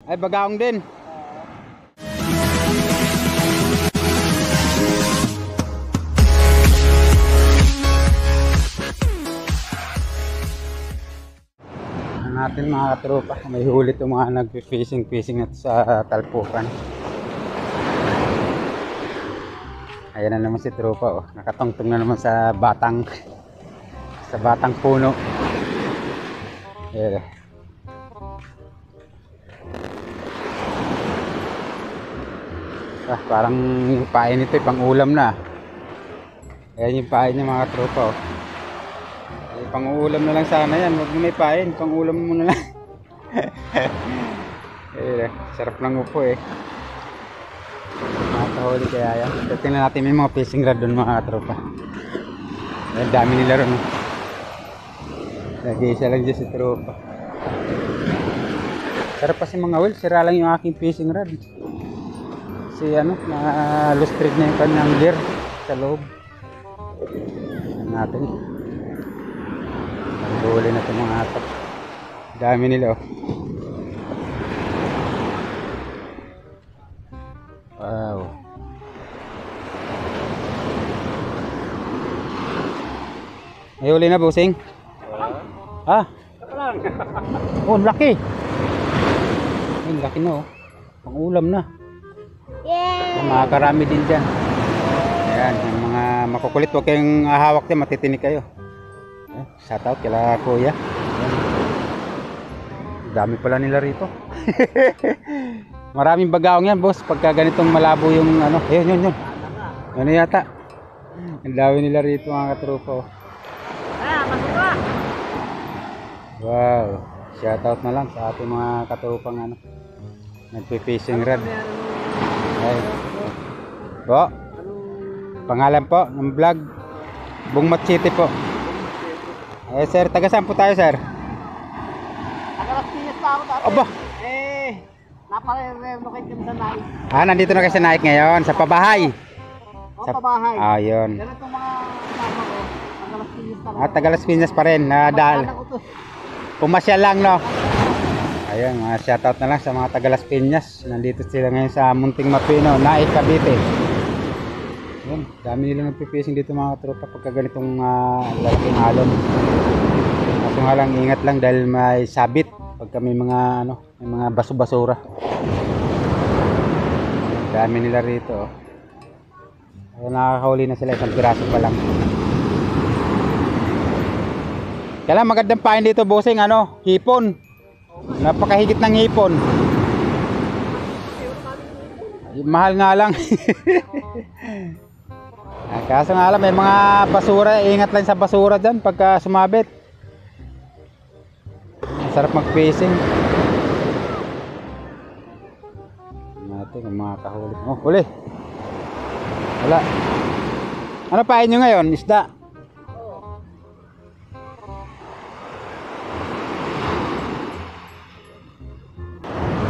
Ay, bagaong din. Natin mga katropa, may huli itong mga nag-fishing natin sa talpukan. Ayan na naman si tropa, oh. Nakatungtong na naman sa batang puno. Ayan. Parang yung pain nito pang ulam na. Ayan yung pain niya mga katropa, oh. Pang-ulam na lang sana yan, huwag may pain, pang-ulam mo na lang. Sarap lang upo eh. Nakakahuli kaya yan. Tingnan natin may mga fishing rod doon mga katropa. Ang dami nila ron. Nag-iisa lang dyan si tropa. Sarap pa si mga Will, sira lang yung aking fishing rod. Kasi ano, na-lustrid na yung kanyang gear sa loob. Natin. Huli na itong mga atak. Dami nila oh. Wow. May huli na busing? Ha? Oh, laki. Ay, laki na oh. Pang ulam na. Yeah. Makakarami din dyan. Ayan, yung mga makukulit, huwag kayong hawak dyan, matitinik kayo. Shout out kila kuya. Dami pala nila rito. Maraming bagaong yan boss pagka ganitong malabo yung ano. Ayun. Ano yata. Ang dami nila rito mga katropa. Wow. Shout out na lang sa ating mga katropang ano, nagpi-fishing rod. Ay. Po. Pangalan po ng vlog Bungmat City po. Eh sir, taga saan po tayo sir? Taga Las Piñas pa ako dati. Aba! Napare-relocate kami sa Naik. Nandito na kayo sa Naik ngayon, sa pabahay. Sa pabahay. Yun. Pero itong mga kasama ko, taga Las Piñas pa rin. Taga Las Piñas pa rin. Pumasyal lang no? Ayun, shoutout na lang sa mga taga Las Piñas. Nandito sila ngayon sa Munting Mapino, Naik, Cavite. Yun, dami nila nagpipishing dito mga katropa pagka ganitong lalaking alon. Kaso nga lang, ingat lang dahil may sabit pagka may mga ano, may mga baso-basura. Dami nila rito oh. Ayun, nakakahuli na sila, isang piraso pa lang. Kaya lang magandang pain dito bossing, ano, hipon. Napakahigit ng hipon. Mahal nga lang. Kaso nga alam, may mga basura, ingat lang sa basura dyan pagka sumabit. Sarap mag-fishing. Natin kung makakahuli. Oh, huli. Wala. Ano pain nyo ngayon? Isda?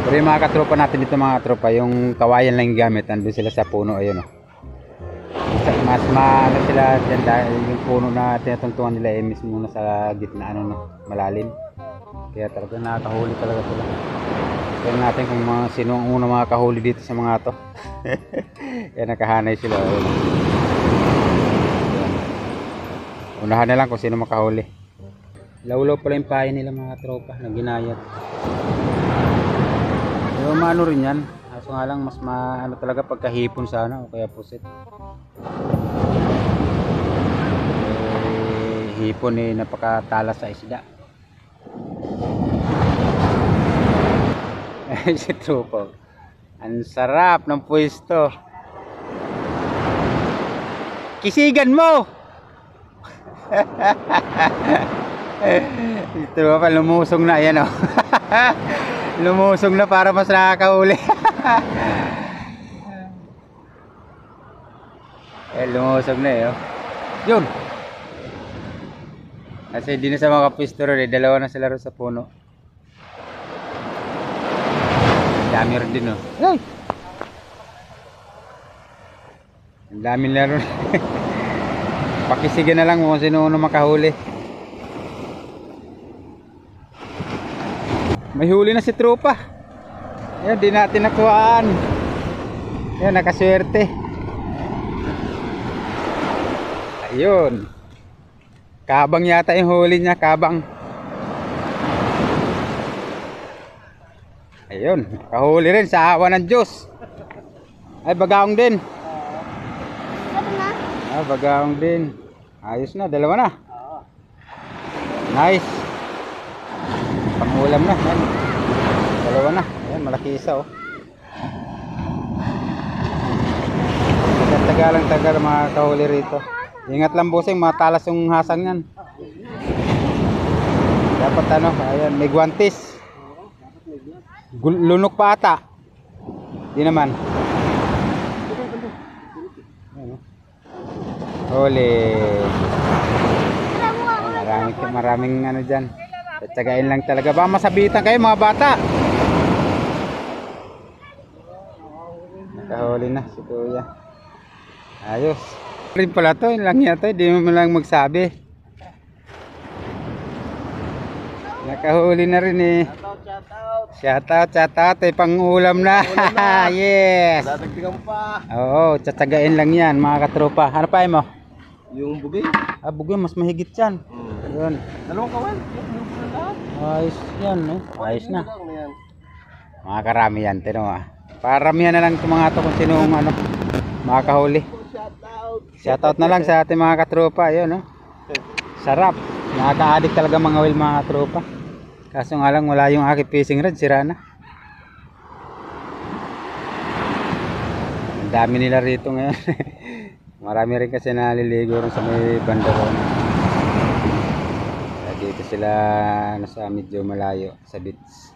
Pero yung mga katropa natin dito mga katropa, yung kawayan lang yung gamit, nandun sila sa puno, ayun oh. Mas maano sila dyan dahil yung puno na tinatungtungan nila eh mismo na sa gitna ano no, malalim. Kaya talaga nakakahuli talaga sila. Tingnan natin kung sino ang unang makakahuli dito sa mga to. Kaya nakahanay sila. Unahan na lang kung sino makahuli. Lawlaw pala yung pain nila mga tropa na ginayat. Pero maano rin yan. Kaso nga lang mas maano talaga pagkahipon sana o kaya pusit. Hipon eh napakatalas sa isda. Si tropa, ang sarap ng pwesto. Kisigan mo. Si tropa lumusong na yan oh. Lumusong na para mas nakakahuli. Lumusog na eh oh. Yun. Kasi di na sa mga kapwisto rin eh, dalawa na sila rin sa puno. Dami rin din oh. Ay! Ang dami na rin. Pakisigan na lang kung sino makahuli. May huli na si tropa. Ayun, di natin nakuhaan. Ayun, nakaswerte. Ayun. Kabang yata yung huli niya, kabang. Ayun, kahuli rin sa awa ng Diyos. Ay, bagaong din. Ano na? Ah, bagaong din. Ayos na, dalawa na. Nice. Pangulam na. Ayan. Dalawa na. Ayan, malaki isa oh. Tagal lang tagal mga kahuli rito. Ingat lang bossing, matalas yung hasang yan. Dapat ano, ayan, may guwantes. Lunok pa ata. Di naman. Ayan, oh. Huli. Maraming ano dyan. Tsagain lang talaga. Baka masabitan kayo mga bata. Nakahuli na si kuya. Ayos. Rin pala to. Yun lang yata. Hindi mo lang magsabi. Nakahuli na rin eh. Shout out. Pang-ulam na. Yes. Dadagdagan pa. Oo. Tsagain lang yan mga katropa. Ano pa mo? Yung bugay. Ah, bugay. Mas mahigit yan. Yun. Dalawang kawan. Ayos yan, no? Ayos na. Mga karami yan, tino ah. Paramihan na lang itong mga to kung sinong ano, makakahuli. Shoutout na lang sa ating mga katropa, yun, no? Sarap. Nakaka-addict talaga mga will mga katropa. Kaso nga lang wala yung aking fishing rod, sira na. Ang dami nila rito ngayon. Marami rin kasi naliligo rin sa may banda ron. Dito sila nasa medyo malayo sa beach.